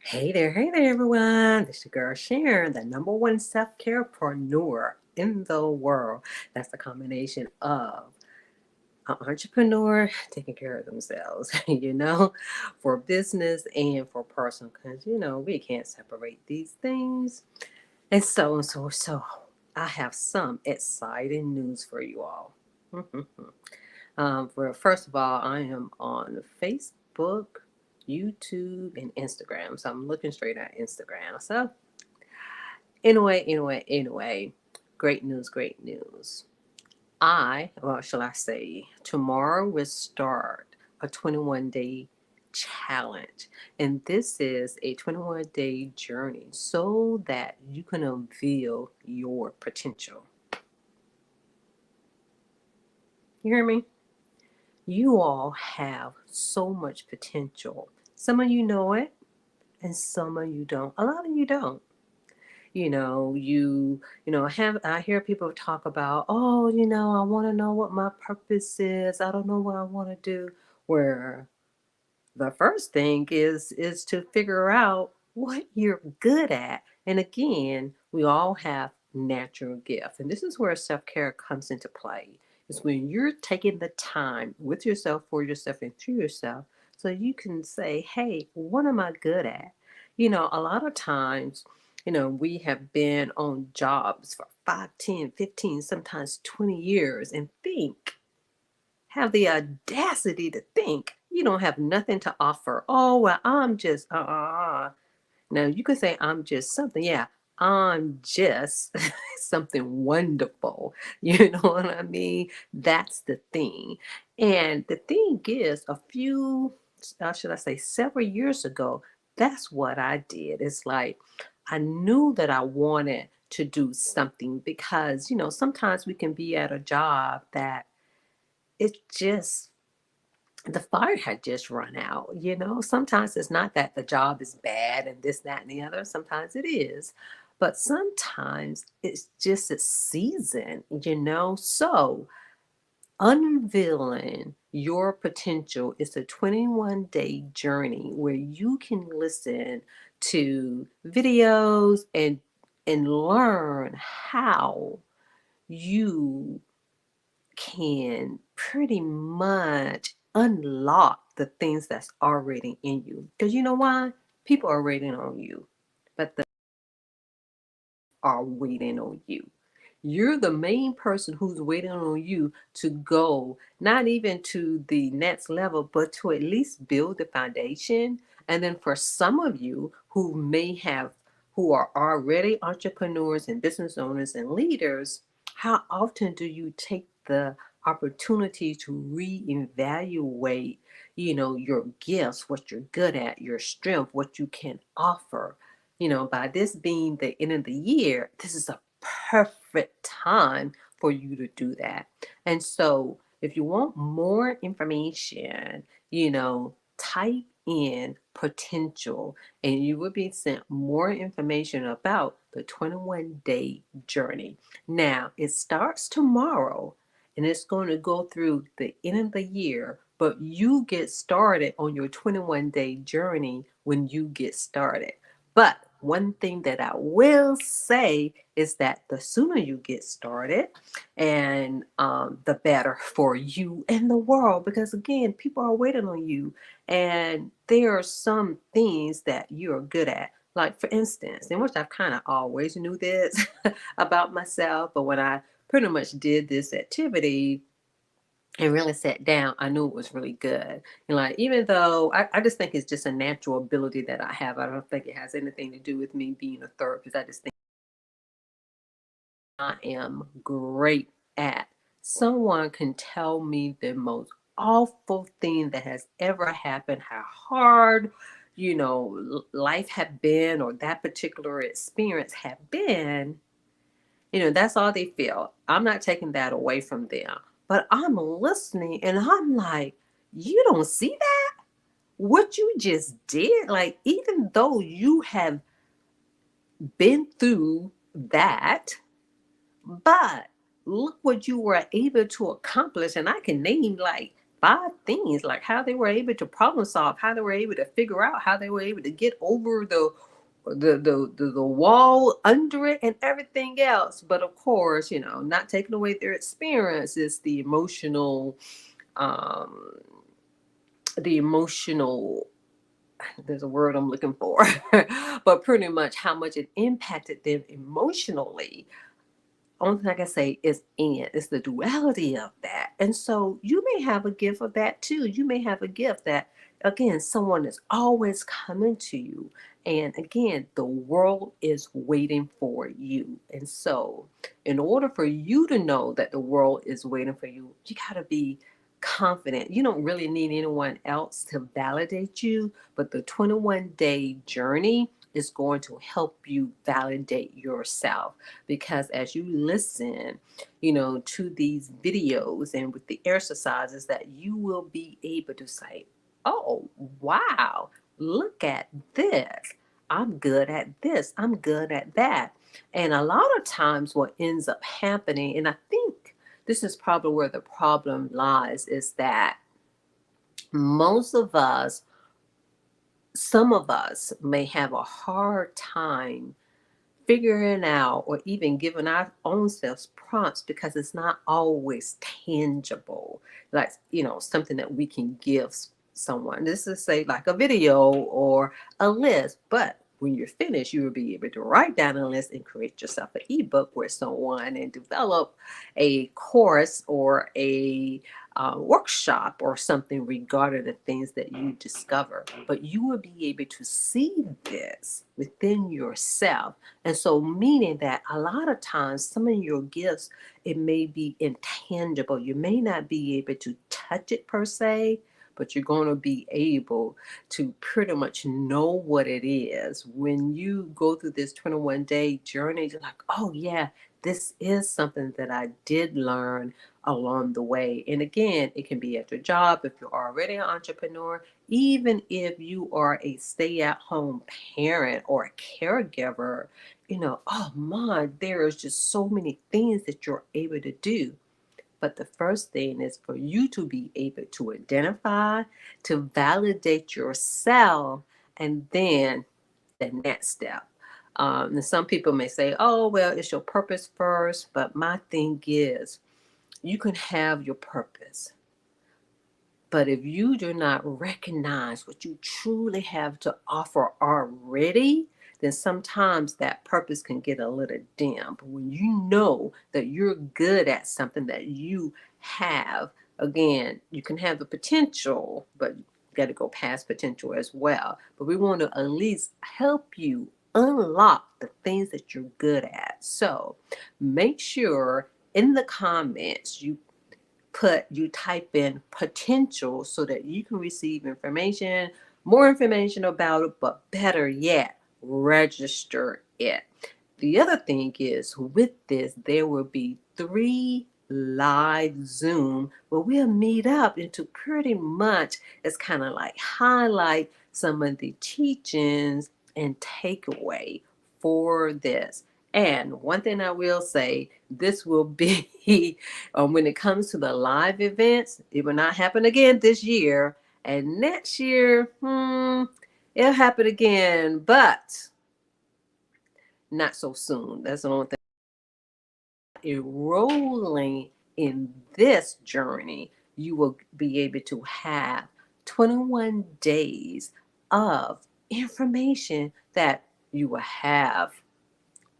Hey there, everyone. This is your girl Sharon, the number one self-carepreneur in the world. That's a combination of an entrepreneur taking care of themselves, for business and for personal, because, we can't separate these things. And so, I have some exciting news for you all. For first of all, I am on Facebook, YouTube, and Instagram. So I'm looking straight at Instagram. So anyway, great news, great news. Shall I say, tomorrow will start a 21-day challenge. And this is a 21-day journey so that you can unveil your potential. You hear me? You all have so much potential. Some of you know it, and some of you don't. A lot of you don't. I hear people talk about, oh, I want to know what my purpose is. I don't know what I want to do. Where the first thing is to figure out what you're good at. And again, we all have natural gifts. And this is where self-care comes into play. It's when you're taking the time with yourself, for yourself, and through yourself, so you can say, hey, what am I good at? A lot of times, we have been on jobs for 5, 10, 15, sometimes 20 years and have the audacity to think you don't have nothing to offer. Oh, well, I'm just, Now, you could say I'm just something. Yeah, I'm just something wonderful. You know what I mean? That's the thing. And the thing is, should I say, several years ago, that's what I did. It's like I knew that I wanted to do something because, sometimes we can be at a job that it's just the fire had just run out. Sometimes it's not that the job is bad and this, that, and the other. Sometimes it is, but sometimes it's just a season. So unveiling your potential is a 21-day journey where you can listen to videos and learn how you can pretty much unlock the things that's already in you. Because you know why? People are waiting on you, but they are waiting on you. You're the main person who's waiting on you to go, not even to the next level, but to at least build the foundation. And then for some of you who are already entrepreneurs and business owners and leaders, how often do you take the opportunity to reevaluate, your gifts, what you're good at, your strength, what you can offer? By this being the end of the year, this is a perfect time for you to do that. And so, if you want more information, type in potential and you will be sent more information about the 21-day journey. Now, it starts tomorrow and it's going to go through the end of the year, but you get started on your 21-day journey when you get started. But one thing that I will say is that the sooner you get started, and the better for you and the world, because again, people are waiting on you, and there are some things that you're good at. Like for instance, in which I've kind of always knew this about myself, but when I pretty much did this activity and really sat down, I knew it was really good. And like, even though I just think it's just a natural ability that I have, I don't think it has anything to do with me being a therapist. I just think I am great at. Someone can tell me the most awful thing that has ever happened, how hard, life had been, or that particular experience had been. That's all they feel. I'm not taking that away from them. But I'm listening and I'm like, you don't see that? What you just did? Like, even though you have been through that, but look what you were able to accomplish. And I can name like 5 things, like how they were able to problem solve, how they were able to figure out, how they were able to get over the wall under it and everything else. But of course, not taking away their experience is um the emotional, there's a word I'm looking for, but pretty much how much it impacted them emotionally. Only thing I can say is it's the duality of that. And so you may have a gift of that too. You may have a gift that, again, someone is always coming to you. And again, the world is waiting for you. And so, in order for you to know that the world is waiting for you, you got to be confident. You don't really need anyone else to validate you, but the 21-day journey is going to help you validate yourself, because as you listen, to these videos and with the exercises, that you will be able to say, oh, wow, look at this. I'm good at this. I'm good at that. And a lot of times what ends up happening, and I think this is probably where the problem lies, is that most of us, some of us may have a hard time figuring out or even giving our own selves prompts, because it's not always tangible, like something that we can give someone. This is, say, like a video or a list, but when you're finished, you will be able to write down a list and create yourself an ebook with someone and develop a course or a workshop or something regarding the things that you discover. But you will be able to see this within yourself. And so, meaning that a lot of times, some of your gifts, it may be intangible. You may not be able to touch it per se, but you're going to be able to pretty much know what it is. When you go through this 21-day journey, you're like, oh, yeah, this is something that I did learn along the way. And again, it can be at your job if you're already an entrepreneur, even if you are a stay-at-home parent or a caregiver. Oh my, there is just so many things that you're able to do. But the first thing is for you to be able to identify, to validate yourself, and then the next step. And some people may say, oh, well, it's your purpose first. But my thing is, you can have your purpose, but if you do not recognize what you truly have to offer already, then sometimes that purpose can get a little dim. But when you know that you're good at something that you have, again, you can have the potential, but you got to go past potential as well. But we want to at least help you unlock the things that you're good at. So make sure in the comments you type in potential so that you can receive information, more information about it, but better yet, register it. The other thing is, with this, there will be 3 live Zoom where we'll meet up into pretty much, it's kind of like highlight some of the teachings and takeaway for this. And one thing I will say, this will be, when it comes to the live events, it will not happen again this year. And next year, it'll happen again, but not so soon. That's the only thing. Enrolling in this journey, you will be able to have 21 days of information that you will have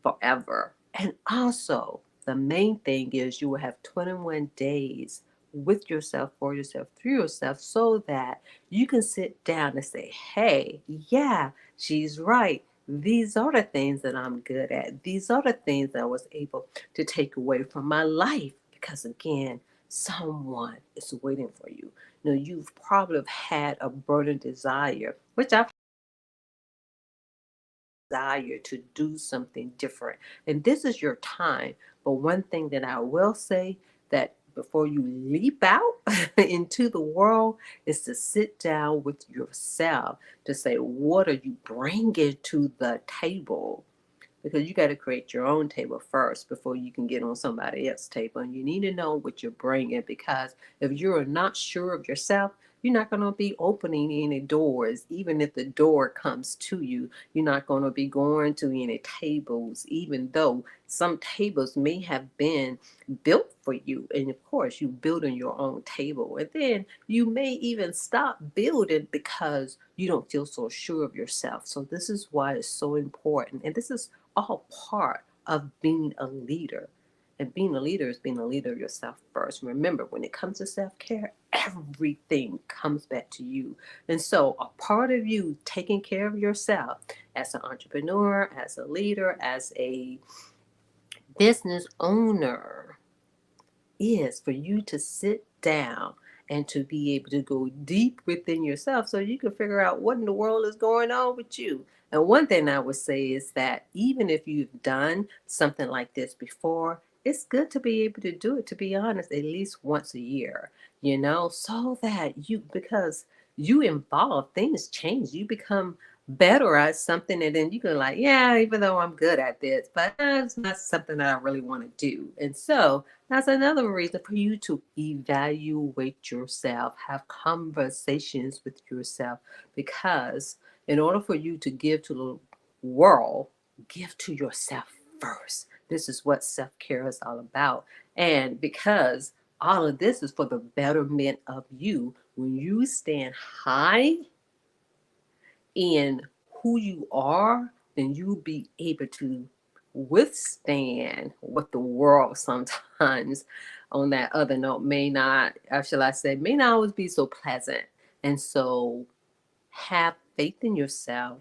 forever. And also, the main thing is you will have 21 days with yourself, for yourself, through yourself, so that you can sit down and say, hey, yeah, she's right. These are the things that I'm good at. These are the things that I was able to take away from my life. Because again, someone is waiting for you. You've probably had a burning desire, which I've desire to do something different. And this is your time. But one thing that I will say, that before you leap out into the world, is to sit down with yourself to say, what are you bringing to the table because you got to create your own table first before you can get on somebody else's table. And you need to know what you're bringing, because if you're not sure of yourself, you're not going to be opening any doors. Even if the door comes to you, you're not going to be going to any tables, even though some tables may have been built for you. And of course, you building your own table. And then you may even stop building because you don't feel so sure of yourself. So this is why it's so important. And this is all part of being a leader. And being a leader is being a leader of yourself first. Remember, when it comes to self-care, everything comes back to you. And so a part of you taking care of yourself as an entrepreneur, as a leader, as a business owner, is for you to sit down and to be able to go deep within yourself so you can figure out what in the world is going on with you. And one thing I would say is that even if you've done something like this before, it's good to be able to do it, to be honest, at least once a year, so that because you evolve, things change, you become better at something, and then you can like, yeah, even though I'm good at this, but it's not something that I really want to do. And so that's another reason for you to evaluate yourself, have conversations with yourself, because in order for you to give to the world, give to yourself first. This is what self-care is all about. And because all of this is for the betterment of you, when you stand high in who you are, then you'll be able to withstand what the world sometimes, on that other note, may not, or shall I say, may not always be so pleasant. And so have faith in yourself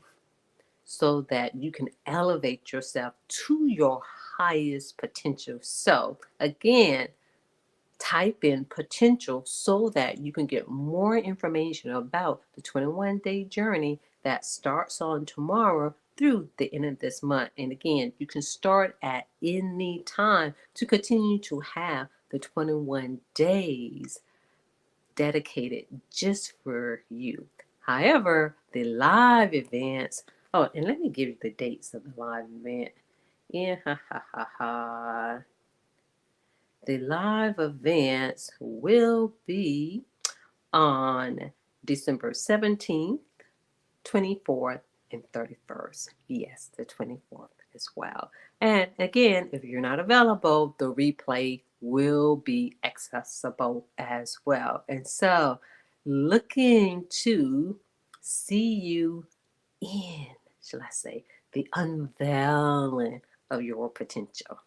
so that you can elevate yourself to your highest potential. So again, type in potential so that you can get more information about the 21-day journey that starts on tomorrow through the end of this month. And again, you can start at any time to continue to have the 21 days dedicated just for you. However, the live events, oh, and let me give you the dates of the live event. Yeah, ha ha ha ha. The live events will be on December 17th, 24th, and 31st. Yes, the 24th as well. And again, if you're not available, the replay will be accessible as well. And so, looking to see you in, shall I say, the unveiling of your potential.